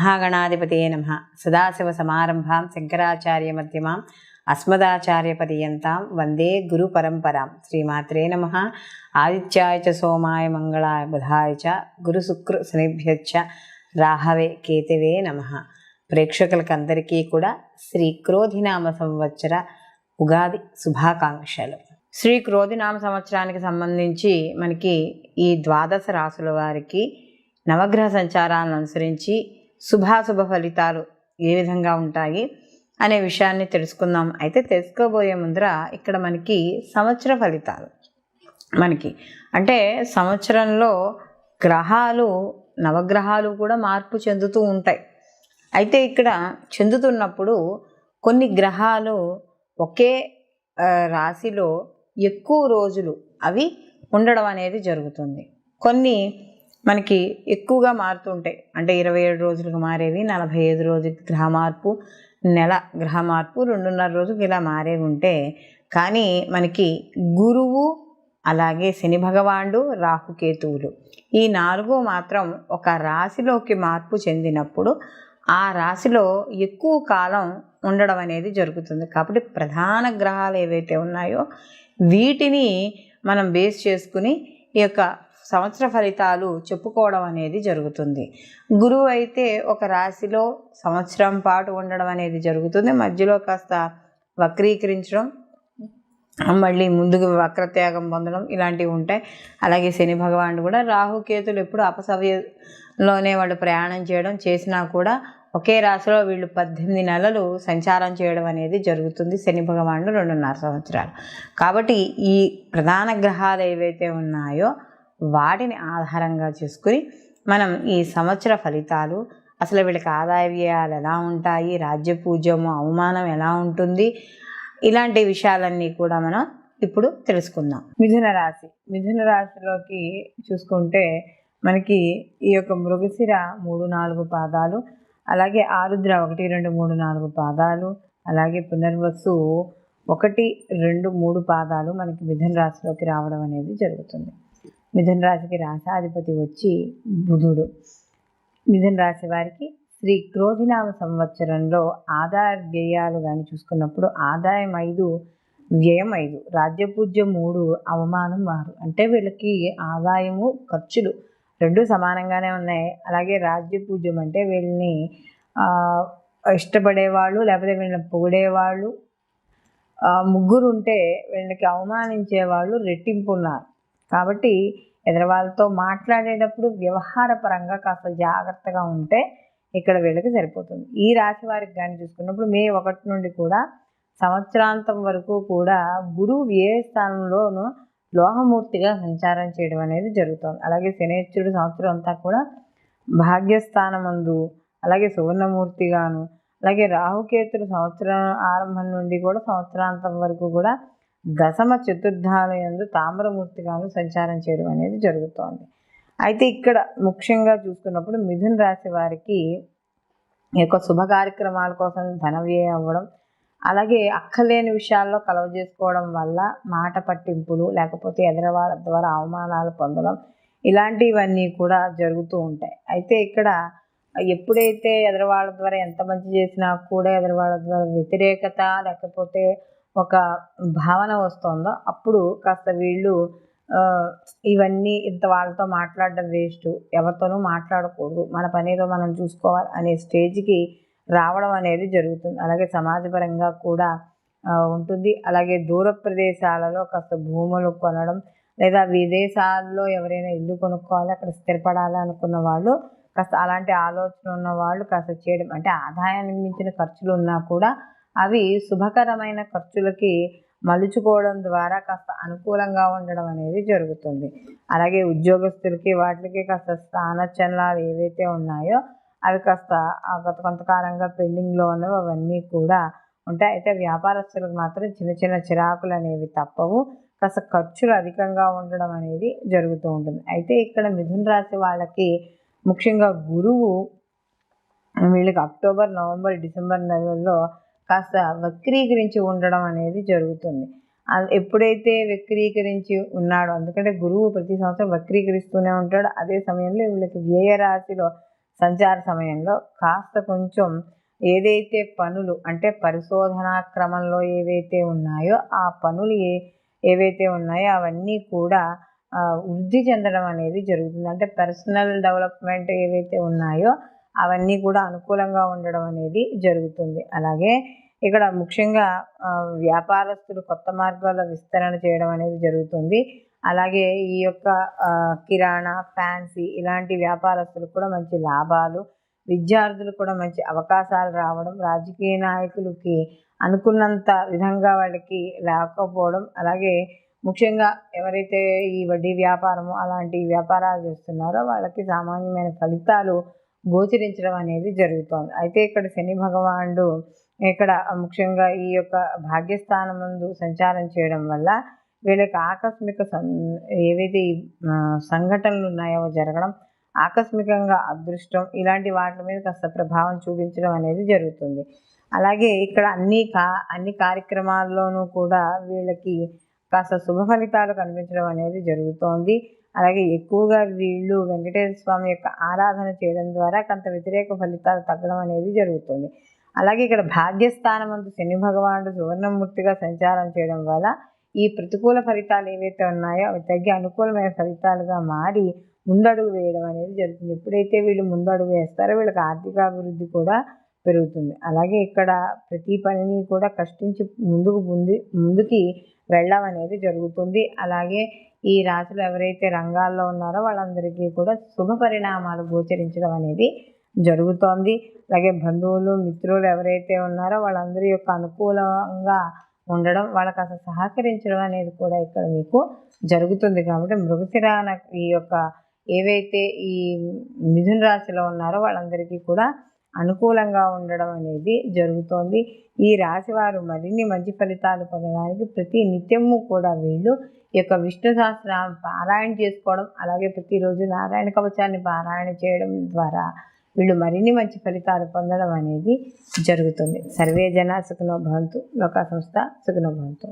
శ్రీమహాగణాధిపతయే నమః. సదాశివసమారంభాం శంకరాచార్యమధ్యమాం అస్మదాచార్యపర్యంతాం వందే గురు పరంపరాం. శ్రీమాత్రే నమః. ఆదిత్యాయ చ సోమాయ మంగళాయ బుధాయ చ గురు శుక్ర శనిభ్యశ్చ రాహవే కేతవే నమః. ప్రేక్షకులకందరికీ కూడా శ్రీ క్రోధినామ సంవత్సర ఉగాది శుభాకాంక్షలు. శ్రీ క్రోధినామ సంవత్సరానికి సంబంధించి మనకి ఈ ద్వాదశ రాసుల వారికి నవగ్రహ సంచారాలను అనుసరించి శుభాశుభ ఫలితాలు ఏ విధంగా ఉంటాయి అనే విషయాన్ని తెలుసుకుందాం. అయితే తెలుసుకోబోయే ముందర ఇక్కడ మనకి సంవత్సర ఫలితాలు అంటే సంవత్సరంలో గ్రహాలు నవగ్రహాలు కూడా మార్పు చెందుతూ ఉంటాయి. అయితే ఇక్కడ చెందుతున్నప్పుడు కొన్ని గ్రహాలు ఒకే రాశిలో ఎక్కువ రోజులు అవి ఉండడం అనేది జరుగుతుంది. కొన్ని మనకి ఎక్కువగా మారుతుంటాయి. అంటే 27 రోజులకు మారేవి, 45 రోజులకి గ్రహ మార్పు, నెల గ్రహ మార్పు, 2.5 రోజులకి ఇలా మారేవి ఉంటే, కానీ మనకి గురువు అలాగే శని భగవానుడు రాహుకేతువులు ఈ 4 మాత్రం ఒక రాశిలోకి మార్పు చెందినప్పుడు ఆ రాశిలో ఎక్కువ కాలం ఉండడం అనేది జరుగుతుంది. కాబట్టి ప్రధాన గ్రహాలు ఏవైతే ఉన్నాయో వీటిని మనం బేస్ చేసుకుని ఈ యొక్క సంవత్సర ఫలితాలు చెప్పుకోవడం అనేది జరుగుతుంది. గురువు అయితే ఒక రాశిలో సంవత్సరం పాటు ఉండడం అనేది జరుగుతుంది. మధ్యలో కాస్త వక్రీకరించడం, మళ్ళీ ముందుకు వక్రత్యాగం పొందడం ఇలాంటివి ఉంటాయి. అలాగే శని భగవానుడు కూడా రాహుకేతులు ఎప్పుడు అపసవ్యంలోనే వాళ్ళు ప్రయాణం చేయడం చేసినా కూడా ఒకే రాశిలో వీళ్ళు 18 నెలలు సంచారం చేయడం అనేది జరుగుతుంది. శని భగవానుడు 2.5 సంవత్సరాలు. కాబట్టి ఈ ప్రధాన గ్రహాలు ఏవైతే ఉన్నాయో వాటిని ఆధారంగా చేసుకుని మనం ఈ సంవత్సర ఫలితాలు, అసలు వీళ్ళకి ఆదాయ వ్యయాలు ఎలా ఉంటాయి, రాజ్యపూజ్యము అవమానం ఎలా ఉంటుంది, ఇలాంటి విషయాలన్నీ కూడా మనం ఇప్పుడు తెలుసుకుందాం. మిథున రాశిలోకి చూసుకుంటే మనకి ఈ యొక్క మృగశిర 3-4 పాదాలు, అలాగే ఆరుద్ర 1, 2, 3, 4 పాదాలు, అలాగే పునర్వసు 1, 2, 3 పాదాలు మనకి మిథున రాశిలోకి రావడం అనేది జరుగుతుంది. మిథున రాశికి రాశాధిపతి వచ్చి బుధుడు. మిథున రాశి వారికి శ్రీ క్రోధినామ సంవత్సరంలో ఆదాయ వ్యయాలు కానీ చూసుకున్నప్పుడు ఆదాయం 5, వ్యయం 5, రాజ్యపూజ్యం 3, అవమానం 6. అంటే వీళ్ళకి ఆదాయము ఖర్చులు 2 సమానంగానే ఉన్నాయి. అలాగే రాజ్యపూజ్యం అంటే వీళ్ళని ఇష్టపడేవాళ్ళు లేకపోతే వీళ్ళని పొగిడేవాళ్ళు 3 ఉంటే వీళ్ళకి అవమానించేవాళ్ళు రెట్టింపు ఉన్నారు. కాబట్టి ఎదురువాళ్ళతో మాట్లాడేటప్పుడు వ్యవహారపరంగా కాస్త జాగ్రత్తగా ఉంటే ఇక్కడ వీళ్ళకి సరిపోతుంది. ఈ రాశి వారికి కానీ చూసుకున్నప్పుడు మే 1 నుండి కూడా సంవత్సరాంతం వరకు కూడా గురువు ఏ స్థానంలోనూ లోహమూర్తిగా సంచారం చేయడం అనేది జరుగుతుంది. అలాగే శనేశ్వరుడు సంవత్సరం అంతా కూడా భాగ్యస్థానమందు అలాగే సువర్ణమూర్తిగాను, అలాగే రాహుకేతుడు సంవత్సరం ఆరంభం నుండి కూడా సంవత్సరాంతం వరకు కూడా దశమ చతుర్థాలయందు తామ్రమూర్తిగాను సంచారం చేయడం అనేది జరుగుతోంది. అయితే ఇక్కడ ముఖ్యంగా చూసుకున్నప్పుడు మిథున రాశి వారికి ఈ యొక్క శుభ కార్యక్రమాల కోసం ధన వ్యయం అవ్వడం, అలాగే అక్కలేని విషయాల్లో కలవ చేసుకోవడం వల్ల మాట పట్టింపులు లేకపోతే ఎదురవాళ్ళ ద్వారా అవమానాలు పొందడం ఇలాంటివన్నీ కూడా జరుగుతూ ఉంటాయి. అయితే ఇక్కడ ఎప్పుడైతే ఎదురవాళ్ళ ద్వారా ఎంత మంచి చేసినా కూడా ఎదురవాళ్ళ ద్వారా వ్యతిరేకత లేకపోతే ఒక భావన వస్తుందో అప్పుడు కాస్త వీళ్ళు ఇవన్నీ ఇంత వాళ్ళతో మాట్లాడడం వేస్ట్, ఎవరితోనూ మాట్లాడకూడదు, మన పనేదో మనం చూసుకోవాలి అనే స్టేజ్కి రావడం అనేది జరుగుతుంది. అలాగే సమాజపరంగా కూడా ఉంటుంది. అలాగే దూర ప్రదేశాలలో కాస్త భూములు కొనడం లేదా విదేశాల్లో ఎవరైనా ఇల్లు కొనుక్కోవాలి అక్కడ స్థిరపడాలి అనుకున్న వాళ్ళు కాస్త అలాంటి ఆలోచన ఉన్న వాళ్ళు కాస్త చేయడం, అంటే ఆదాయానికి మించిన ఖర్చులు ఉన్నా కూడా అవి శుభకరమైన ఖర్చులకి మలుచుకోవడం ద్వారా కాస్త అనుకూలంగా ఉండడం అనేది జరుగుతుంది. అలాగే ఉద్యోగస్తులకి వాటికి కాస్త స్థానచలనాలు ఏవైతే ఉన్నాయో అవి కాస్త గత కొంతకాలంగా పెండింగ్లో ఉన్నవి అవన్నీ కూడా ఉంటాయి. అయితే వ్యాపారస్తులకు మాత్రం చిన్న చిన్న చిరాకులు అనేవి తప్పవు, కాస్త ఖర్చులు అధికంగా ఉండడం అనేది జరుగుతూ ఉంటుంది. అయితే ఇక్కడ మిథున రాశి వాళ్ళకి ముఖ్యంగా గురువు వీళ్ళకి అక్టోబర్, నవంబర్, డిసెంబర్ నెలల్లో కాస్త వక్రీకరించి ఉండడం అనేది జరుగుతుంది. ఎప్పుడైతే వక్రీకరించి ఉన్నాడో, ఎందుకంటే గురువు ప్రతి సంవత్సరం వక్రీకరిస్తూనే ఉంటాడు, అదే సమయంలో వీళ్ళకి వ్యయ రాశిలో సంచార సమయంలో కాస్త కొంచెం ఏదైతే పనులు అంటే పరిశోధనా క్రమంలో ఏవైతే ఉన్నాయో ఆ పనులు ఏవైతే ఉన్నాయో అవన్నీ కూడా వృద్ధి చెందడం అనేది జరుగుతుంది. అంటే పర్సనల్ డెవలప్మెంట్ ఏవైతే ఉన్నాయో అవన్నీ కూడా అనుకూలంగా ఉండడం అనేది జరుగుతుంది. అలాగే ఇక్కడ ముఖ్యంగా వ్యాపారస్తులు కొత్త మార్గాల విస్తరణ చేయడం అనేది జరుగుతుంది. అలాగే ఈ యొక్క కిరాణా, ఫ్యాన్సీ ఇలాంటి వ్యాపారస్తులకు కూడా మంచి లాభాలు, విద్యార్థులు కూడా మంచి అవకాశాలు రావడం, రాజకీయ నాయకులకి అనుకున్నంత విధంగా వాళ్ళకి లేకపోవడం, అలాగే ముఖ్యంగా ఎవరైతే ఈ వడ్డీ వ్యాపారము అలాంటి వ్యాపారాలు చేస్తున్నారో వాళ్ళకి సామాన్యమైన ఫలితాలు గోచరించడం అనేది జరుగుతోంది. అయితే ఇక్కడ శని భగవానుడు ఇక్కడ ముఖ్యంగా ఈ యొక్క భాగ్యస్థానం ముందు సంచారం చేయడం వల్ల వీళ్ళకి ఆకస్మిక ఏవైతే సంఘటనలు ఉన్నాయో జరగడం, ఆకస్మికంగా అదృష్టం ఇలాంటి వాటి మీద కాస్త ప్రభావం చూపించడం అనేది జరుగుతుంది. అలాగే ఇక్కడ అన్ని కార్యక్రమాల్లోనూ కూడా వీళ్ళకి కాస్త శుభ ఫలితాలు కనిపించడం అనేది జరుగుతోంది. అలాగే ఎక్కువగా వీళ్ళు వెంకటేశ్వర స్వామి యొక్క ఆరాధన చేయడం ద్వారా కొంత వ్యతిరేక ఫలితాలు తగ్గడం అనేది జరుగుతుంది. అలాగే ఇక్కడ భాగ్యస్థానమందు శని భగవానుడు సువర్ణమూర్తిగా సంచారం చేయడం వల్ల ఈ ప్రతికూల ఫలితాలు ఏవైతే ఉన్నాయో అవి తగ్గి అనుకూలమైన ఫలితాలుగా మారి ముందడుగు వేయడం అనేది జరుగుతుంది. ఎప్పుడైతే వీళ్ళు ముందడుగు వేస్తారో వీళ్ళకి ఆర్థికాభివృద్ధి కూడా పెరుగుతుంది. అలాగే ఇక్కడ ప్రతి పనిని కూడా కష్టించి ముందుకి వెళ్ళడం అనేది జరుగుతుంది. అలాగే ఈ రాశిలో ఎవరైతే రంగాల్లో ఉన్నారో వాళ్ళందరికీ కూడా శుభ పరిణామాలు గోచరించడం అనేది జరుగుతోంది. అలాగే బంధువులు, మిత్రులు ఎవరైతే ఉన్నారో వాళ్ళందరి యొక్క అనుకూలంగా ఉండడం, వాళ్ళకి అసలు సహకరించడం అనేది కూడా ఇక్కడ మీకు జరుగుతుంది. కాబట్టి మృగశిర ఈ యొక్క ఏవైతే ఈ మిథున రాశిలో ఉన్నారో వాళ్ళందరికీ కూడా అనుకూలంగా ఉండడం అనేది జరుగుతోంది. ఈ రాశి వారు మరిన్ని మంచి ఫలితాలు పొందడానికి ప్రతి నిత్యము కూడా వీళ్ళు ఈ యొక్క విష్ణు సహస్రనామం పారాయణ చేసుకోవడం, అలాగే ప్రతిరోజు నారాయణ కవచాన్ని పారాయణ చేయడం ద్వారా వీళ్ళు మరిన్ని మంచి ఫలితాలు పొందడం అనేది జరుగుతుంది. సర్వే జన సుఖినో భవంతు. లోకా సంస్థ సుఖినో భవంతు.